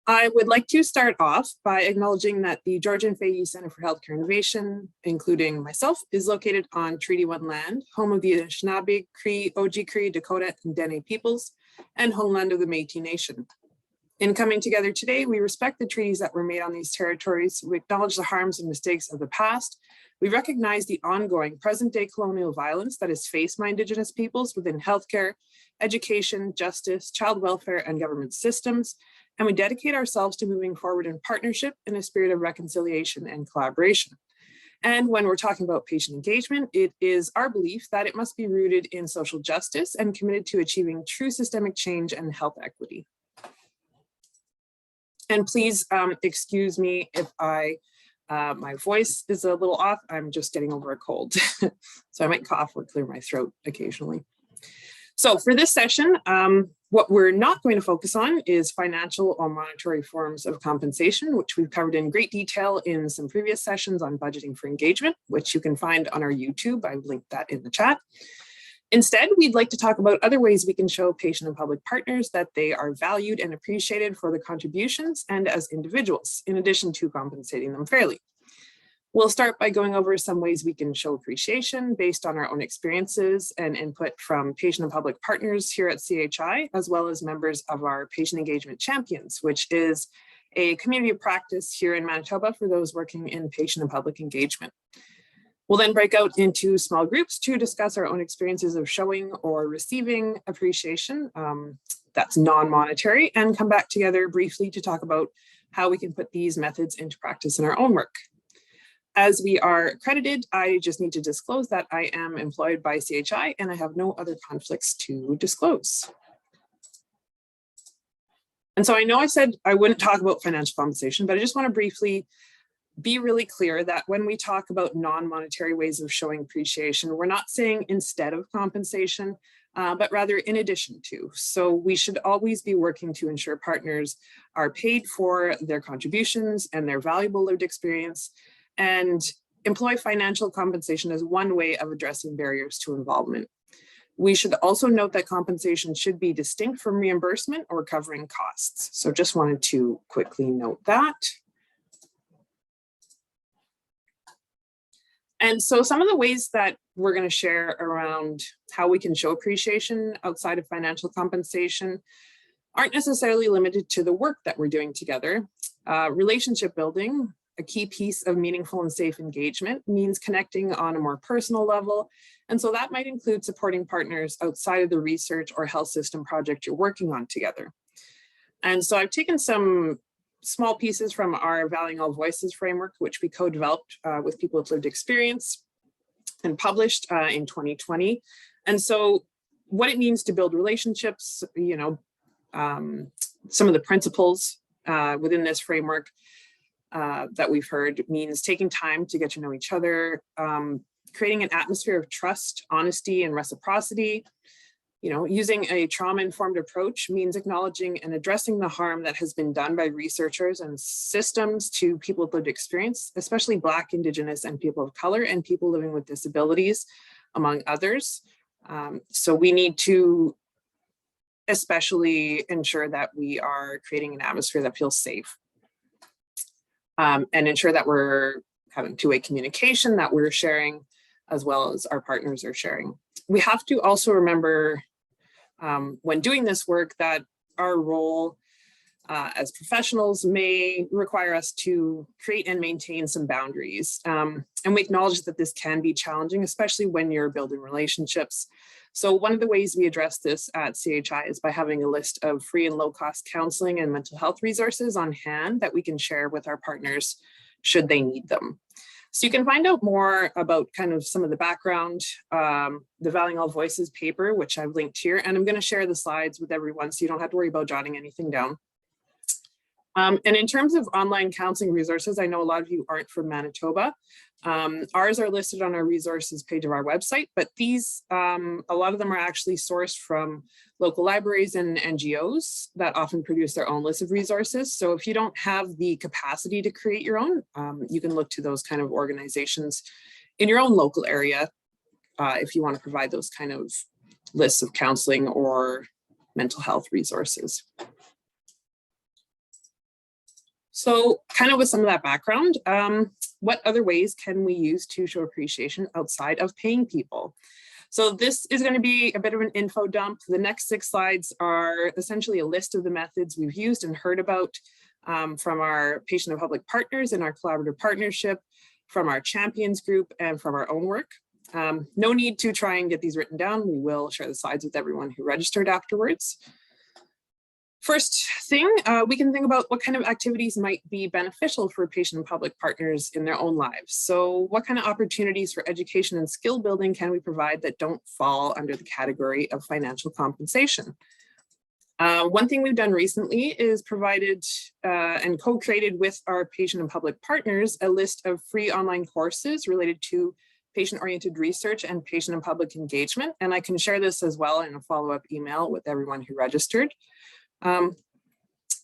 I would like to start off by acknowledging that the Georgian Fahey Center for Healthcare Innovation, including myself, is located on Treaty 1 land, home of the Anishinaabe, Cree, Oji-Cree, Dakota, and Dene peoples, and homeland of the Métis Nation. In coming together today, we respect the treaties that were made on these territories. We acknowledge the harms and mistakes of the past. We recognize the ongoing present-day colonial violence that is faced by Indigenous peoples within healthcare, education, justice, child welfare, and government systems. And we dedicate ourselves to moving forward in partnership in a spirit of reconciliation and collaboration. And when we're talking about patient engagement, it is our belief that it must be rooted in social justice and committed to achieving true systemic change and health equity. And please excuse me if my voice is a little off. I'm just getting over a cold. So I might cough or clear my throat occasionally. So for this session, what we're not going to focus on is financial or monetary forms of compensation, which we've covered in great detail in some previous sessions on budgeting for engagement, which you can find on our YouTube. I've linked that in the chat. Instead, we'd like to talk about other ways we can show patient and public partners that they are valued and appreciated for their contributions and as individuals, in addition to compensating them fairly. We'll start by going over some ways we can show appreciation based on our own experiences and input from patient and public partners here at CHI, as well as members of our Patient Engagement Champions, which is a community of practice here in Manitoba for those working in patient and public engagement. We'll then break out into small groups to discuss our own experiences of showing or receiving appreciation that's non-monetary, and come back together briefly to talk about how we can put these methods into practice in our own work. As we are accredited, I just need to disclose that I am employed by CHI and I have no other conflicts to disclose. And so I know I said I wouldn't talk about financial compensation, but I just want to briefly be really clear that when we talk about non-monetary ways of showing appreciation, we're not saying instead of compensation, but rather in addition to. So we should always be working to ensure partners are paid for their contributions and their valuable lived experience, and employ financial compensation as one way of addressing barriers to involvement. We should also note that compensation should be distinct from reimbursement or covering costs. So just wanted to quickly note that. And so some of the ways that we're going to share around how we can show appreciation outside of financial compensation aren't necessarily limited to the work that we're doing together. Relationship building, a key piece of meaningful and safe engagement, means connecting on a more personal level. And so that might include supporting partners outside of the research or health system project you're working on together. And so I've taken some small pieces from our Valuing All Voices framework, which we co-developed with people with lived experience and published in 2020. And so what it means to build relationships, some of the principles within this framework that we've heard means taking time to get to know each other, creating an atmosphere of trust, honesty, and reciprocity. Using a trauma-informed approach means acknowledging and addressing the harm that has been done by researchers and systems to people with lived experience, especially Black, Indigenous, and people of color, and people living with disabilities, among others. So we need to especially ensure that we are creating an atmosphere that feels safe. And ensure that we're having two-way communication, that we're sharing as well as our partners are sharing. We have to also remember when doing this work that our role as professionals may require us to create and maintain some boundaries. And we acknowledge that this can be challenging, especially when you're building relationships. So one of the ways we address this at CHI is by having a list of free and low-cost counseling and mental health resources on hand that we can share with our partners should they need them. So you can find out more about kind of some of the background, the Valuing All Voices paper, which I've linked here, and I'm going to share the slides with everyone so you don't have to worry about jotting anything down. And in terms of online counseling resources, I know a lot of you aren't from Manitoba. Ours are listed on our resources page of our website, but these, a lot of them are actually sourced from local libraries and NGOs that often produce their own list of resources. So if you don't have the capacity to create your own, you can look to those kind of organizations in your own local area if you want to provide those kind of lists of counseling or mental health resources. So kind of with some of that background, what other ways can we use to show appreciation outside of paying people? So this is going to be a bit of an info dump. The next 6 slides are essentially a list of the methods we've used and heard about from our patient and public partners in our collaborative partnership, from our champions group, and from our own work. No need to try and get these written down. We will share the slides with everyone who registered afterwards. First thing, we can think about what kind of activities might be beneficial for patient and public partners in their own lives. So what kind of opportunities for education and skill building can we provide that don't fall under the category of financial compensation? One thing we've done recently is provided and co-created with our patient and public partners a list of free online courses related to patient-oriented research and patient and public engagement. And I can share this as well in a follow-up email with everyone who registered.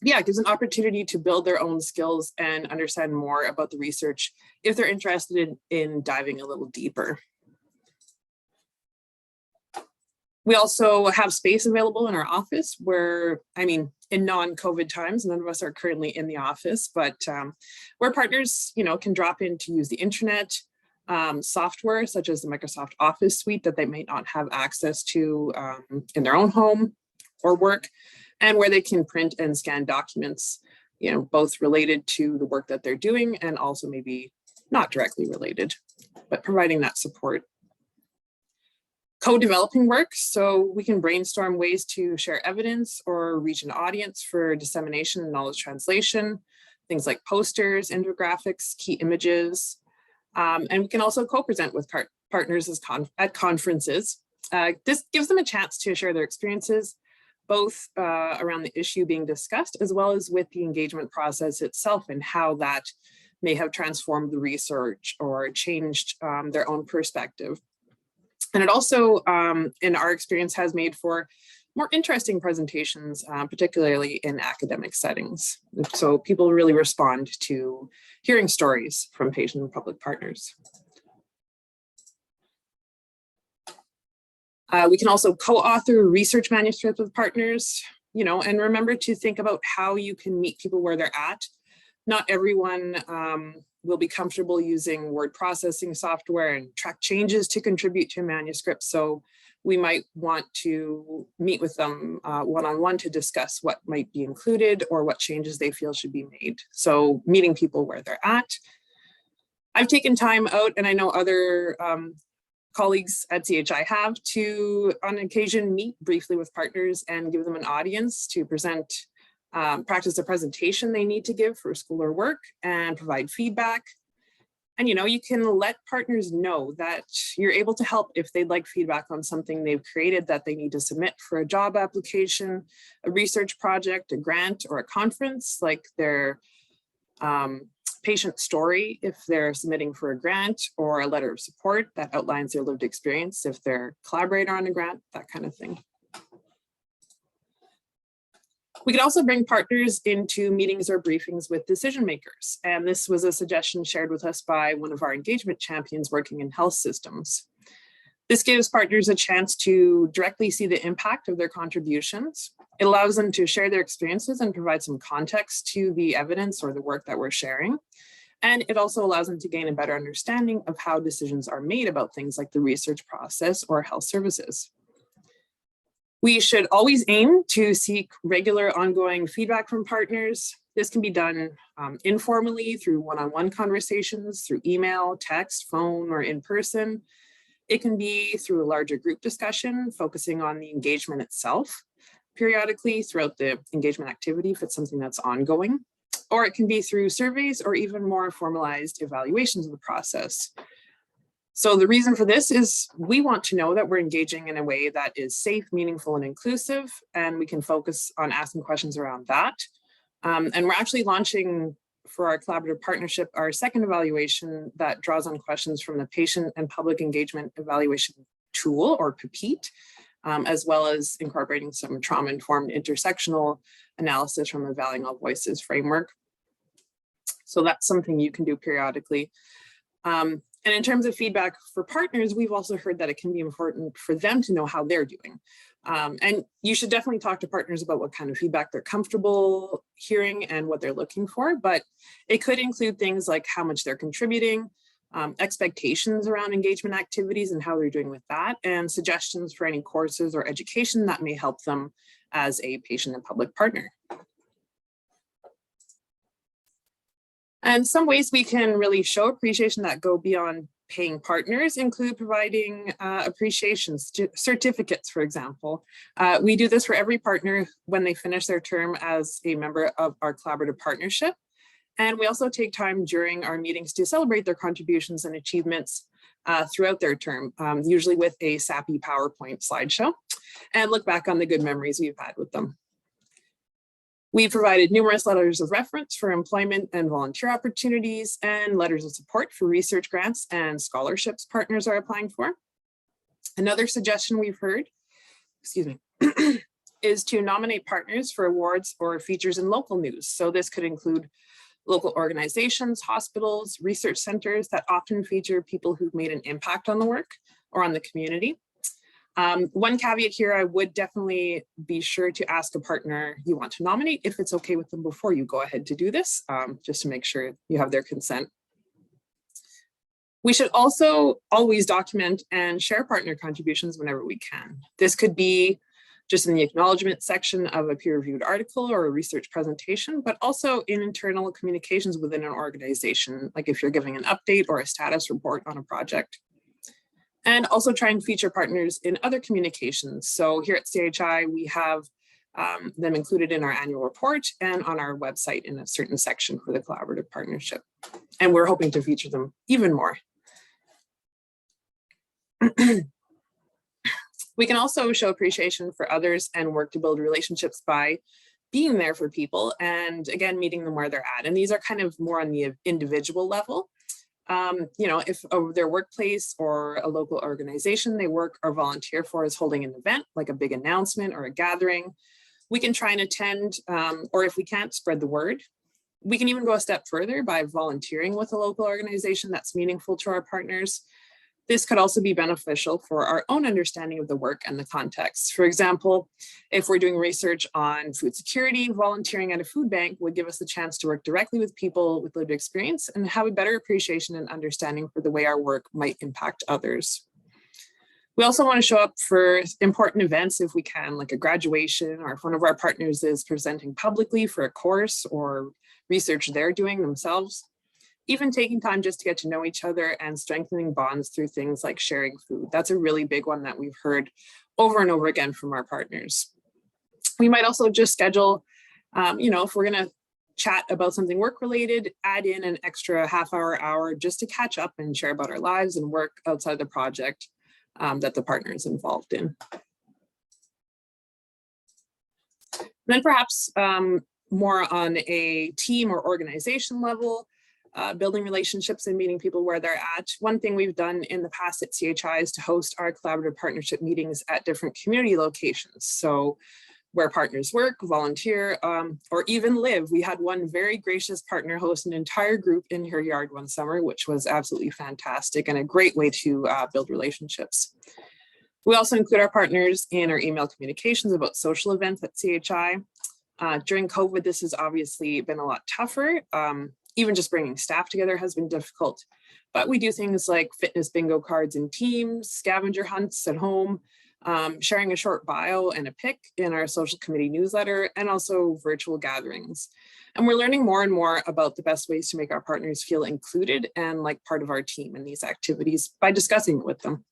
Yeah, it gives an opportunity to build their own skills and understand more about the research if they're interested in diving a little deeper. We also have space available in our office where, I mean, in non-COVID times, none of us are currently in the office, but where partners, can drop in to use the internet, software such as the Microsoft Office suite that they may not have access to in their own home or work, and where they can print and scan documents, both related to the work that they're doing and also maybe not directly related, but providing that support. Co-developing work, so we can brainstorm ways to share evidence or reach an audience for dissemination and knowledge translation, things like posters, infographics, key images, and we can also co-present with partners at conferences. This gives them a chance to share their experiences, both around the issue being discussed, as well as with the engagement process itself and how that may have transformed the research or changed their own perspective. And it also, in our experience, has made for more interesting presentations, particularly in academic settings. So people really respond to hearing stories from patient and public partners. We can also co-author research manuscripts with partners, and remember to think about how you can meet people where they're at. Not everyone will be comfortable using word processing software and track changes to contribute to a manuscript. So we might want to meet with them one-on-one to discuss what might be included or what changes they feel should be made. So meeting people where they're at. I've taken time out, and I know other colleagues at CHI have, to on occasion meet briefly with partners and give them an audience to present, practice a presentation they need to give for school or work and provide feedback. And you can let partners know that you're able to help if they'd like feedback on something they've created that they need to submit for a job application, a research project, a grant, or a conference, like their patient story if they're submitting for a grant, or a letter of support that outlines their lived experience if they're a collaborator on a grant, that kind of thing. We could also bring partners into meetings or briefings with decision makers. And this was a suggestion shared with us by one of our engagement champions working in health systems. This gives partners a chance to directly see the impact of their contributions. It allows them to share their experiences and provide some context to the evidence or the work that we're sharing. And it also allows them to gain a better understanding of how decisions are made about things like the research process or health services. We should always aim to seek regular ongoing feedback from partners. This can be done informally through one-on-one conversations, through email, text, phone, or in person. It can be through a larger group discussion, focusing on the engagement itself, periodically throughout the engagement activity if it's something that's ongoing. Or it can be through surveys or even more formalized evaluations of the process. So the reason for this is we want to know that we're engaging in a way that is safe, meaningful, and inclusive, and we can focus on asking questions around that. And we're actually launching for our collaborative partnership our second evaluation that draws on questions from the Patient and Public Engagement Evaluation Tool, or PPEAT, as well as incorporating some trauma-informed intersectional analysis from the Valuing All Voices framework. So that's something you can do periodically. And in terms of feedback for partners, we've also heard that it can be important for them to know how they're doing. And you should definitely talk to partners about what kind of feedback they're comfortable hearing and what they're looking for, but it could include things like how much they're contributing, expectations around engagement activities and how they're doing with that, and suggestions for any courses or education that may help them as a patient and public partner. And some ways we can really show appreciation that go beyond paying partners include providing appreciation certificates, for example. We do this for every partner when they finish their term as a member of our collaborative partnership. And we also take time during our meetings to celebrate their contributions and achievements throughout their term, usually with a sappy PowerPoint slideshow, and look back on the good memories we've had with them. We provided numerous letters of reference for employment and volunteer opportunities and letters of support for research grants and scholarships partners are applying for. Another suggestion we've heard, is to nominate partners for awards or features in local news. So this could include local organizations, hospitals, research centers that often feature people who've made an impact on the work or on the community. One caveat here, I would definitely be sure to ask a partner you want to nominate if it's okay with them before you go ahead to do this, just to make sure you have their consent. We should also always document and share partner contributions whenever we can. This could be just in the acknowledgement section of a peer-reviewed article or a research presentation, but also in internal communications within an organization, like if you're giving an update or a status report on a project. And also try and feature partners in other communications. So here at CHI, we have them included in our annual report and on our website in a certain section for the collaborative partnership. And we're hoping to feature them even more. We can also show appreciation for others and work to build relationships by being there for people and again, meeting them where they're at. And these are kind of more on the individual level. You know, if their workplace or a local organization they work or volunteer for is holding an event, like a big announcement or a gathering, we can try and attend, or if we can't, spread the word. We can even go a step further by volunteering with a local organization that's meaningful to our partners. This could also be beneficial for our own understanding of the work and the context. For example, if we're doing research on food security, volunteering at a food bank would give us the chance to work directly with people with lived experience and have a better appreciation and understanding for the way our work might impact others. We also want to show up for important events if we can, like a graduation, or if one of our partners is presenting publicly for a course or research they're doing themselves. Even taking time just to get to know each other and strengthening bonds through things like sharing food. That's a really big one that we've heard over and over again from our partners. We might also just schedule, you know, if we're going to chat about something work related, add in an extra half hour just to catch up and share about our lives and work outside the project that the partner is involved in. And then perhaps more on a team or organization level, building relationships and meeting people where they're at. One thing we've done in the past at CHI is to host our collaborative partnership meetings at different community locations. So where partners work, volunteer, or even live. We had one very gracious partner host an entire group in her yard one summer, which was absolutely fantastic and a great way to build relationships. We also include our partners in our email communications about social events at CHI. During COVID, this has obviously been a lot tougher. Even just bringing staff together has been difficult, but we do things like fitness bingo cards in teams, scavenger hunts at home, sharing a short bio and a pic in our social committee newsletter, and also virtual gatherings. And we're learning more and more about the best ways to make our partners feel included and like part of our team in these activities by discussing it with them.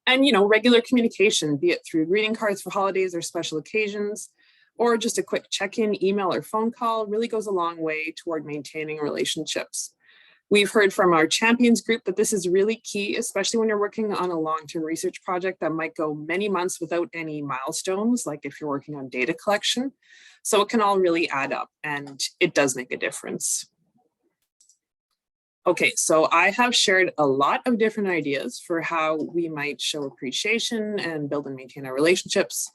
And, you know, regular communication, be it through greeting cards for holidays or special occasions, or just a quick check-in, email or phone call really goes a long way toward maintaining relationships. We've heard from our champions group that this is really key, especially when you're working on a long-term research project that might go many months without any milestones, like if you're working on data collection. So it can all really add up and it does make a difference. Okay, so I have shared a lot of different ideas for how we might show appreciation and build and maintain our relationships.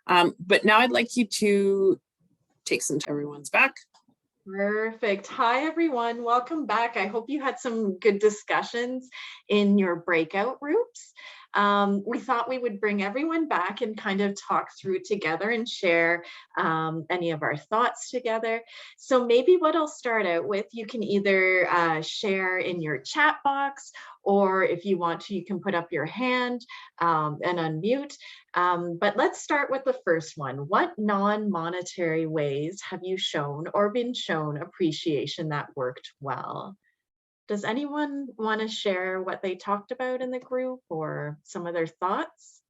But now I'd like you to take some time, everyone's back. Perfect. Hi, everyone. Welcome back. I hope you had some good discussions in your breakout groups. We thought we would bring everyone back and kind of talk through together and share any of our thoughts together. So maybe what I'll start out with, you can either share in your chat box, or if you want to, you can put up your hand and unmute. But let's start with the first one. What non-monetary ways have you shown or been shown appreciation that worked well? Does anyone want to share what they talked about in the group or some of their thoughts?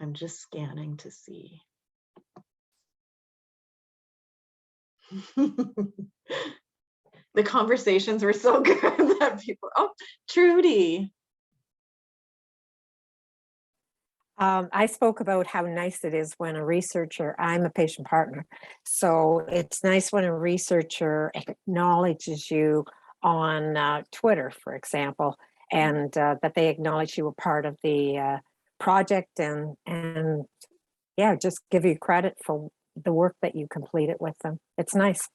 I'm just scanning to see. The conversations were so good that people, oh, Trudy. I spoke about how nice it is when a researcher, I'm a patient partner, so it's nice when a researcher acknowledges you on Twitter, for example, and that they acknowledge you were part of the project and yeah, just give you credit for the work that you completed with them. It's nice.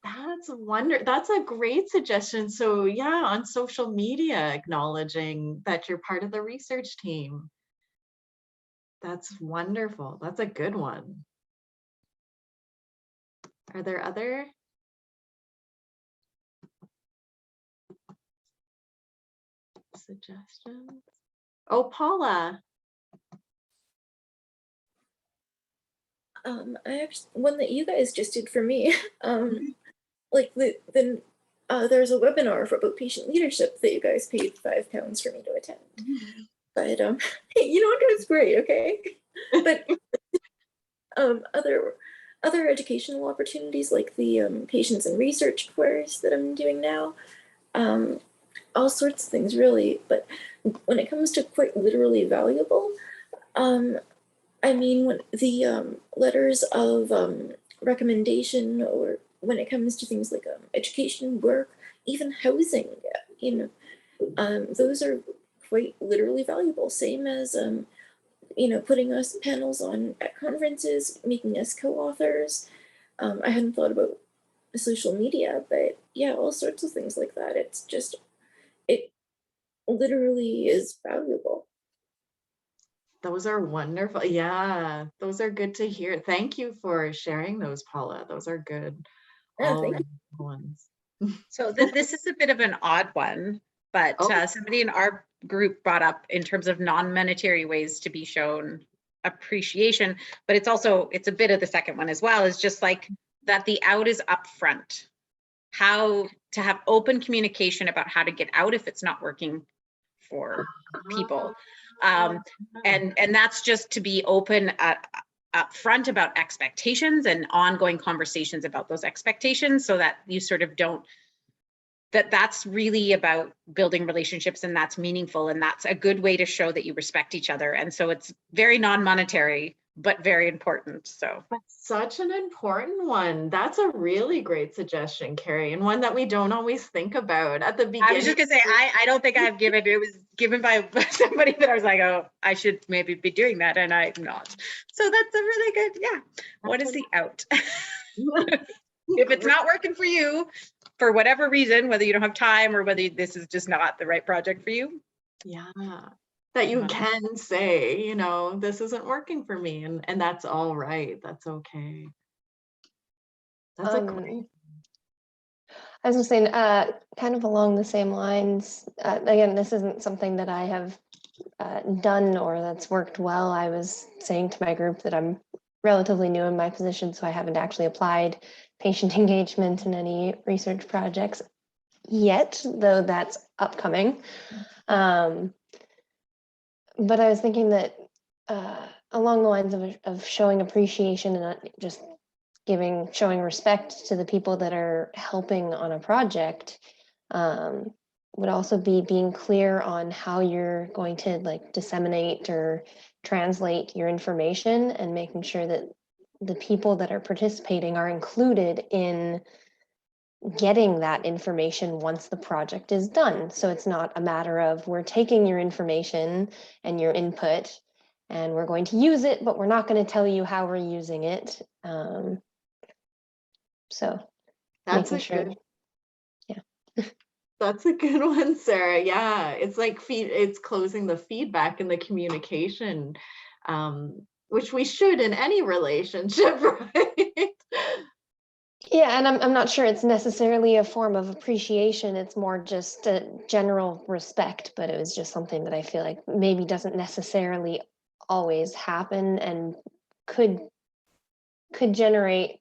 That's a great suggestion. So yeah, on social media, acknowledging that you're part of the research team. That's wonderful. That's a good one. Are there other? Suggestions? Oh, Paula. I have one that you guys just did for me. Like there's a webinar about patient leadership that you guys paid £5 for me to attend. But you know what, it was great, okay? But other educational opportunities like the patients and research course that I'm doing now, all sorts of things really. But when it comes to quite literally valuable, I mean, when the letters of recommendation, or when it comes to things like education, work, even housing, you know, those are quite literally valuable. Same as, you know, putting us panels on at conferences, making us co-authors. I hadn't thought about social media, but yeah, all sorts of things like that. It's just, it literally is valuable. Those are wonderful. Yeah, those are good to hear. Thank you for sharing those, Paula. Those are good. Yeah, thank you. Ones. So this is a bit of an odd one, but somebody in our group brought up in terms of non-monetary ways to be shown appreciation, but it's a bit of the second one as well, is just like that the out is upfront. How to have open communication about how to get out if it's not working for people. And that's just to be open upfront about expectations and ongoing conversations about those expectations, so that you sort of don't, that's really about building relationships, and that's meaningful, and that's a good way to show that you respect each other. And so it's very non-monetary, but very important. So that's such an important one. That's a really great suggestion, Carrie, and one that we don't always think about at the beginning. I was just gonna say, I don't think I've given, it was given by somebody that I was like, oh, I should maybe be doing that, and I'm not. So that's a really good, yeah. What is the out? If it's not working for you, for whatever reason, whether you don't have time or whether this is just not the right project for you. Yeah, that you can say, you know, this isn't working for me, and that's all right. That's okay. That's a great. I was just saying, kind of along the same lines, again, this isn't something that I have done or that's worked well. I was saying to my group that I'm relatively new in my position, so I haven't actually applied patient engagement in any research projects yet, though that's upcoming. But I was thinking that along the lines of showing appreciation and not just showing respect to the people that are helping on a project, would also be being clear on how you're going to like disseminate or translate your information, and making sure that the people that are participating are included in getting that information once the project is done. So it's not a matter of we're taking your information and your input and we're going to use it, but we're not going to tell you how we're using it. So That's making a sure, good, yeah. that's a good one, Sarah. Yeah, it's like it's closing the feedback and the communication, which we should in any relationship, right? Yeah, and I'm not sure it's necessarily a form of appreciation. It's more just a general respect, but it was just something that I feel like maybe doesn't necessarily always happen and could generate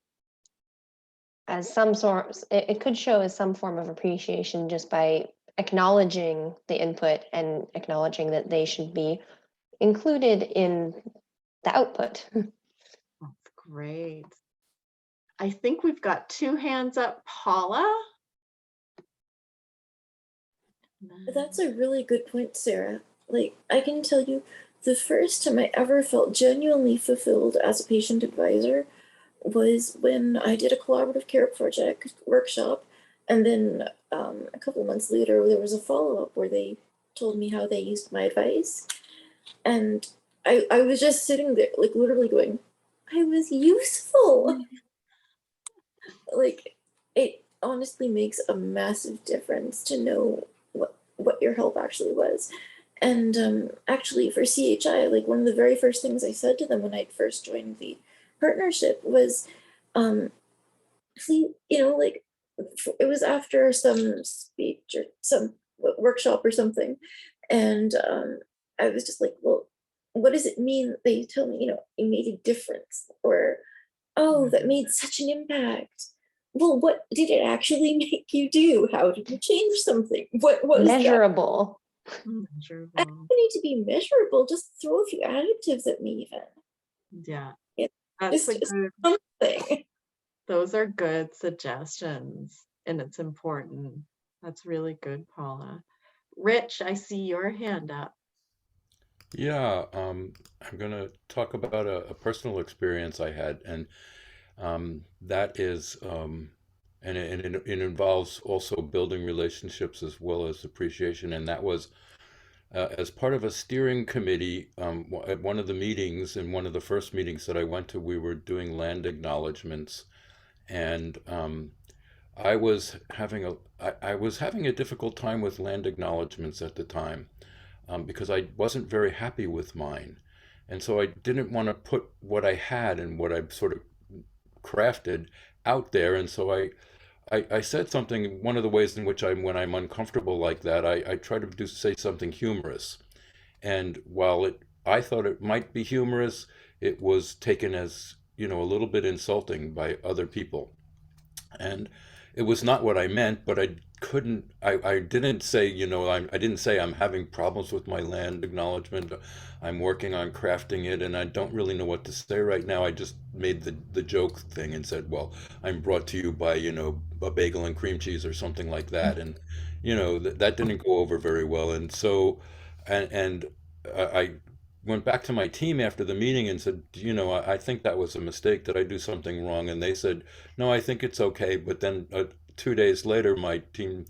as some sort, it could show as some form of appreciation just by acknowledging the input and acknowledging that they should be included in the output. That's great. I think we've got 2 hands up. Paula? That's a really good point, Sarah. Like, I can tell you, the first time I ever felt genuinely fulfilled as a patient advisor was when I did a collaborative care project workshop, and then a couple of months later, there was a follow-up where they told me how they used my advice, and I was just sitting there, like literally going, I was useful. Like, it honestly makes a massive difference to know what your help actually was. And actually for CHI, like one of the very first things I said to them when I first joined the partnership was, please, like it was after some speech or some workshop or something. And I was just like, well, what does it mean? They tell me, it made a difference, or, oh, that made such an impact. Well, what did it actually make you do? How did you change something? What was that? Measurable. I don't need to be measurable. Just throw a few adjectives at me, even. Yeah, Yeah, that's just good. something. Those are good suggestions, and it's important. That's really good, Paula. Rich, I see your hand up. Yeah, I'm going to talk about a personal experience I had, and that is, it involves also building relationships as well as appreciation. And that was as part of a steering committee at one of the meetings, in one of the first meetings that I went to, we were doing land acknowledgements, and I was having a difficult time with land acknowledgements at the time, because I wasn't very happy with mine. And so I didn't want to put what I had and what I've sort of crafted out there. And so I said something, one of the ways in which when I'm uncomfortable like that, I try to say something humorous. And while I thought it might be humorous, it was taken as, a little bit insulting by other people. And it was not what I meant, but I didn't say, I didn't say I'm having problems with my land acknowledgement. I'm working on crafting it, and I don't really know what to say right now. I just made the joke thing and said, well, I'm brought to you by, a bagel and cream cheese or something like that. And, that didn't go over very well. And so, and I went back to my team after the meeting and said, I think that was a mistake. Did I do something wrong? And they said, no, I think it's okay. But then 2 days later, my team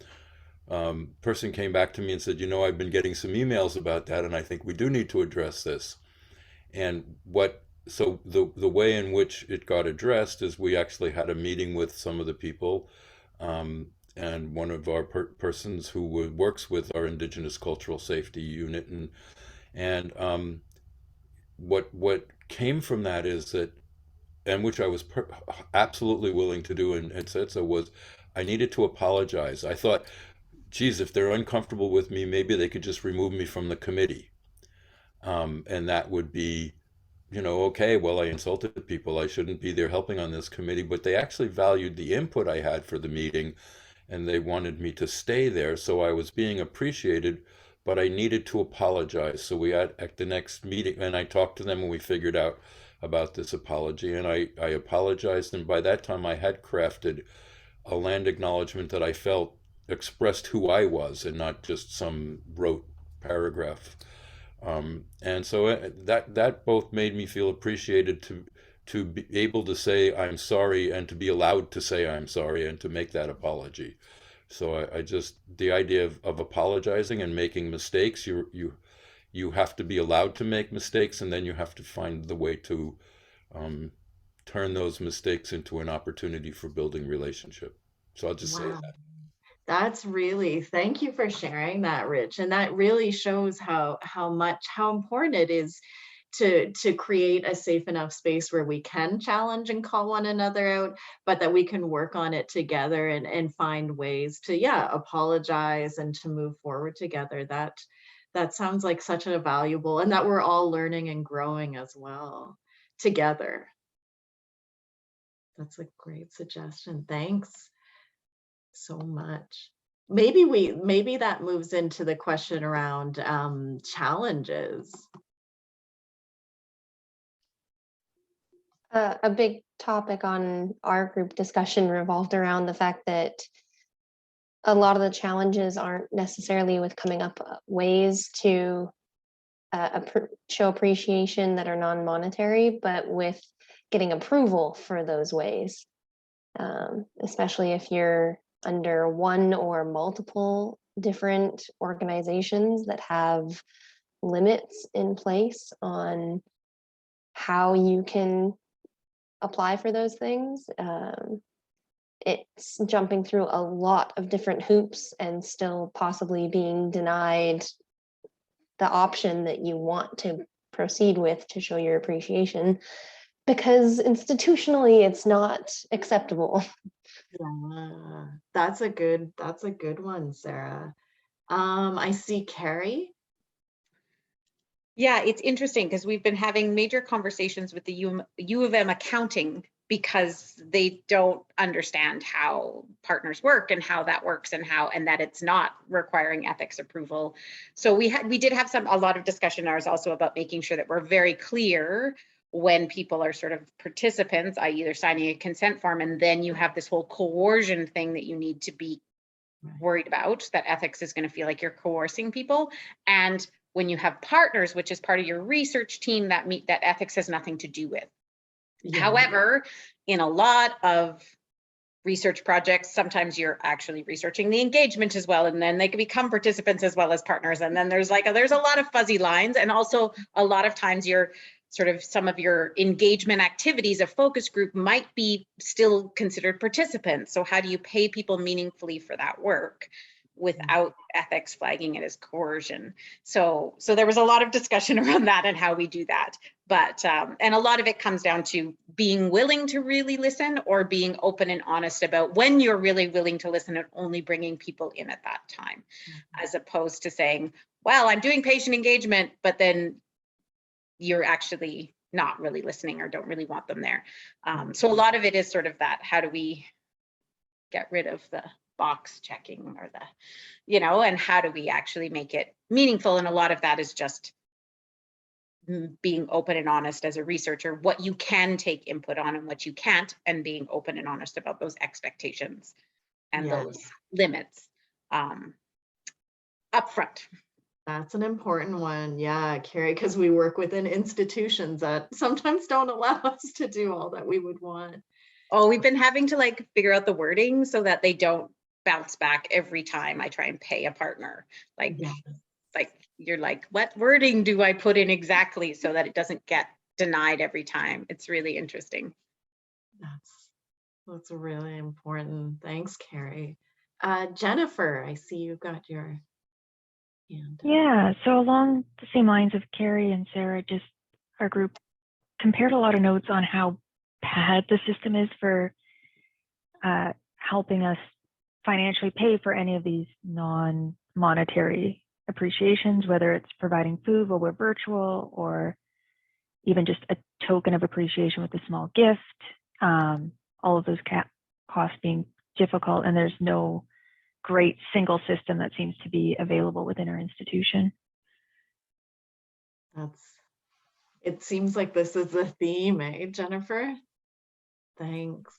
person came back to me and said, I've been getting some emails about that, and I think we do need to address this. And so the way in which it got addressed is we actually had a meeting with some of the people, and one of our persons who works with our Indigenous Cultural Safety Unit, and what came from that is that, and which I was absolutely willing to do, and said so, was I needed to apologize. I thought, geez, if they're uncomfortable with me, maybe they could just remove me from the committee. And that would be, okay, well, I insulted people. I shouldn't be there helping on this committee. But they actually valued the input I had for the meeting, and they wanted me to stay there. So I was being appreciated, but I needed to apologize. So we had at the next meeting, and I talked to them, and we figured out about this apology, and I apologized. And by that time, I had crafted a land acknowledgement that I felt expressed who I was and not just some rote paragraph. And so that both made me feel appreciated to be able to say I'm sorry, and to be allowed to say I'm sorry, and to make that apology. So I just, the idea of apologizing and making mistakes, you have to be allowed to make mistakes, and then you have to find the way to turn those mistakes into an opportunity for building relationship. So I'll just say Wow. that. That's really, thank you for sharing that, Rich. And that really shows how important it is to create a safe enough space where we can challenge and call one another out, but that we can work on it together and find ways to, yeah, apologize and to move forward together. That sounds like such a valuable, and that we're all learning and growing as well together. That's a great suggestion. Thanks so much. Maybe that moves into the question around challenges. A big topic on our group discussion revolved around the fact that a lot of the challenges aren't necessarily with coming up ways to show appreciation that are non-monetary, but with getting approval for those ways, especially if you're under one or multiple different organizations that have limits in place on how you can apply for those things. It's jumping through a lot of different hoops and still possibly being denied the option that you want to proceed with to show your appreciation, because institutionally it's not acceptable. Yeah, that's a good one, Sarah. I see Carrie. Yeah, it's interesting because we've been having major conversations with the U of M accounting because they don't understand how partners work and how that works and that it's not requiring ethics approval. So we did have a lot of discussion ours also about making sure that we're very clear when people are sort of participants, i.e. they're signing a consent form, and then you have this whole coercion thing that you need to be worried about, that ethics is going to feel like you're coercing people. And when you have partners, which is part of your research team, that ethics has nothing to do with. Yeah. However, in a lot of research projects, sometimes you're actually researching the engagement as well, and then they can become participants as well as partners. And then there's a lot of fuzzy lines, and also a lot of times you're sort of some of your engagement activities, a focus group might be still considered participants. So how do you pay people meaningfully for that work without ethics flagging it as coercion? So there was a lot of discussion around that and how we do that. But, and a lot of it comes down to being willing to really listen, or being open and honest about when you're really willing to listen and only bringing people in at that time, as opposed to saying, well, I'm doing patient engagement, but then you're actually not really listening or don't really want them there. So a lot of it is sort of that, how do we get rid of the box checking or and how do we actually make it meaningful? And a lot of that is just being open and honest as a researcher, what you can take input on and what you can't, and being open and honest about those expectations and those limits upfront. That's an important one. Yeah, Carrie, because we work within institutions that sometimes don't allow us to do all that we would want. Oh, we've been having to figure out the wording so that they don't bounce back every time I try and pay a partner. You're like, what wording do I put in exactly so that it doesn't get denied every time? It's really interesting. That's really important. Thanks, Carrie. Jennifer, I see you've got your hand. Yeah, so along the same lines of Carrie and Sarah, just our group compared a lot of notes on how bad the system is for helping us financially pay for any of these non-monetary appreciations, whether it's providing food while we're virtual, or even just a token of appreciation with a small gift, all of those costs being difficult, and there's no great single system that seems to be available within our institution. It seems like this is a theme, eh, Jennifer? Thanks.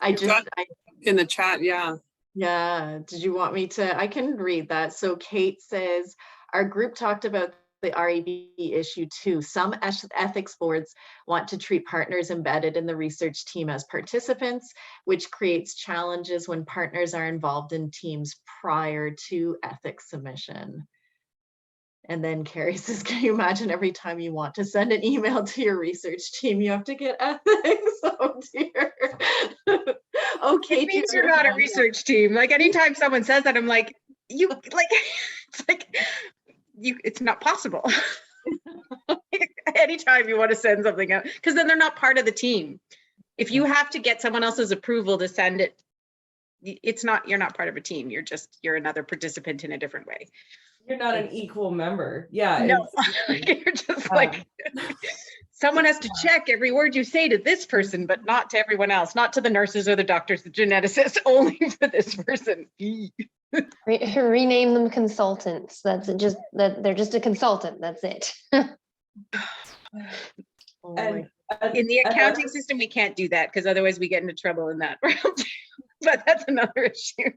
In the chat, yeah. Yeah, did you want me to? I can read that. So Kate says, our group talked about the REB issue too. Some ethics boards want to treat partners embedded in the research team as participants, which creates challenges when partners are involved in teams prior to ethics submission. And then Carrie says, can you imagine every time you want to send an email to your research team, you have to get ethics? Oh dear. Okay. It means you're not a research team. Like anytime someone says that, I'm like, you like, it's like, it's not possible. Anytime you want to send something out, because then they're not part of the team. If you have to get someone else's approval to send it, you're not part of a team. You're another participant in a different way. You're not an equal member. Yeah. No, you're just like, someone has to check every word you say to this person, but not to everyone else, not to the nurses or the doctors, the geneticists, only for this person. Rename them consultants. That's it, just that they're just a consultant. That's it. Oh in the accounting system, we can't do that because otherwise we get into trouble in that realm. But that's another issue.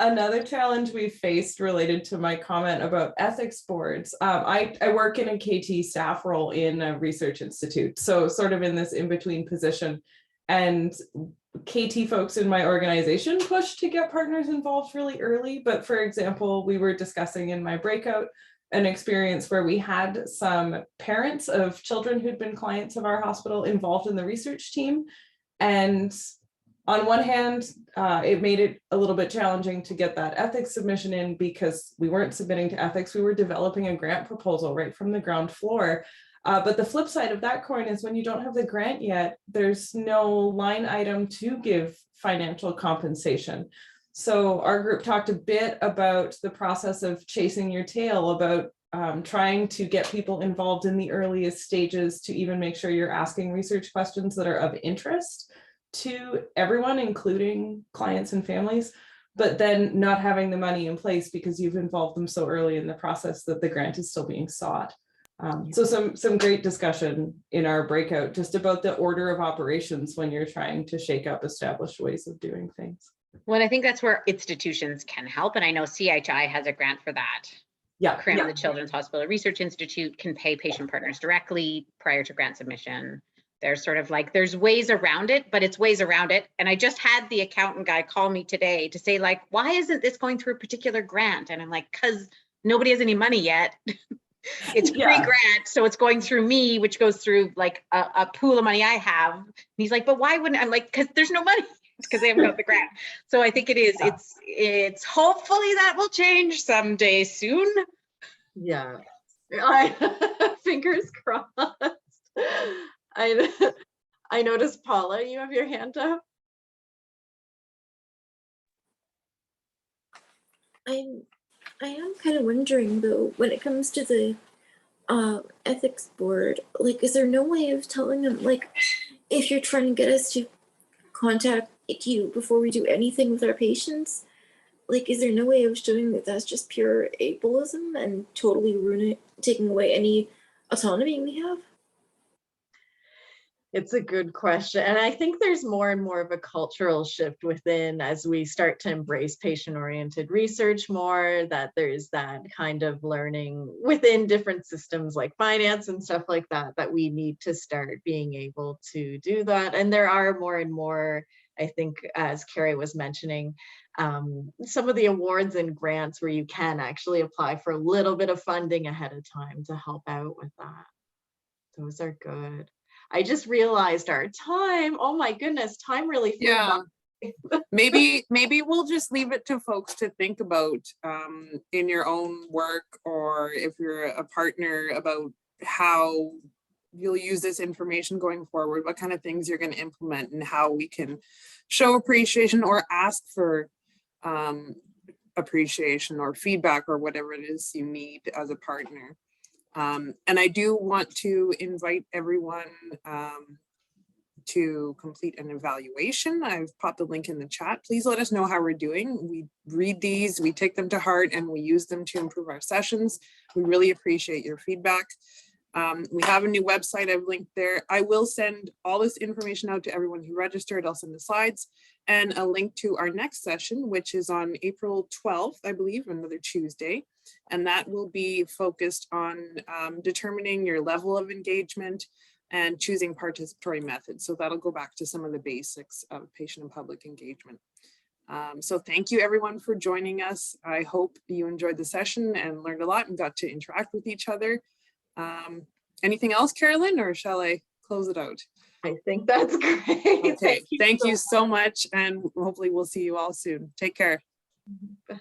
Another challenge we faced related to my comment about ethics boards. I work in a KT staff role in a research institute, so sort of in this in-between position. And KT folks in my organization pushed to get partners involved really early. But for example, we were discussing in my breakout an experience where we had some parents of children who'd been clients of our hospital involved in the research team. And on one hand, it made it a little bit challenging to get that ethics submission in because we weren't submitting to ethics, we were developing a grant proposal right from the ground floor. But the flip side of that coin is when you don't have the grant yet, there's no line item to give financial compensation. So our group talked a bit about the process of chasing your tail, about trying to get people involved in the earliest stages to even make sure you're asking research questions that are of interest to everyone, including clients and families, but then not having the money in place because you've involved them so early in the process that the grant is still being sought. So some great discussion in our breakout just about the order of operations when you're trying to shake up established ways of doing things. Well, I think that's where institutions can help. And I know CHI has a grant for that. Yeah. The Children's Hospital Research Institute can pay patient partners directly prior to grant submission. There's sort of like, there's ways around it, but it's ways around it. And I just had the accountant guy call me today to say like, why isn't this going through a particular grant? And I'm like, because nobody has any money yet. It's pre-grant, so it's going through me, which goes through like a pool of money I have. And he's like, but why wouldn't I'm like, because there's no money, because they haven't got the grant. So I think it is, it's hopefully that will change someday soon. Yeah. Fingers crossed. I noticed, Paula, you have your hand up. I am kind of wondering though, when it comes to the ethics board, like, is there no way of telling them, like, if you're trying to get us to contact you before we do anything with our patients, like, is there no way of showing that that's just pure ableism and totally taking away any autonomy we have? It's a good question. And I think there's more and more of a cultural shift within as we start to embrace patient-oriented research more, that there's that kind of learning within different systems like finance and stuff like that, that we need to start being able to do that. And there are more and more, I think, as Carrie was mentioning, some of the awards and grants where you can actually apply for a little bit of funding ahead of time to help out with that. Those are good. I just realized our time. Oh my goodness, time really flew by. maybe we'll just leave it to folks to think about in your own work, or if you're a partner, about how you'll use this information going forward, what kind of things you're going to implement, and how we can show appreciation or ask for appreciation or feedback or whatever it is you need as a partner. And I do want to invite everyone to complete an evaluation. I've popped the link in the chat. Please let us know how we're doing. We read these, we take them to heart, and we use them to improve our sessions. We really appreciate your feedback. We have a new website I've linked there. I will send all this information out to everyone who registered. I'll send the slides and a link to our next session, which is on April 12th, I believe, another Tuesday. And that will be focused on determining your level of engagement and choosing participatory methods. So that'll go back to some of the basics of patient and public engagement. So thank you everyone for joining us. I hope you enjoyed the session and learned a lot and got to interact with each other. Anything else, Carolyn, or shall I close it out? I think that's great. Okay, thank you so much, and hopefully we'll see you all soon. Take care. much.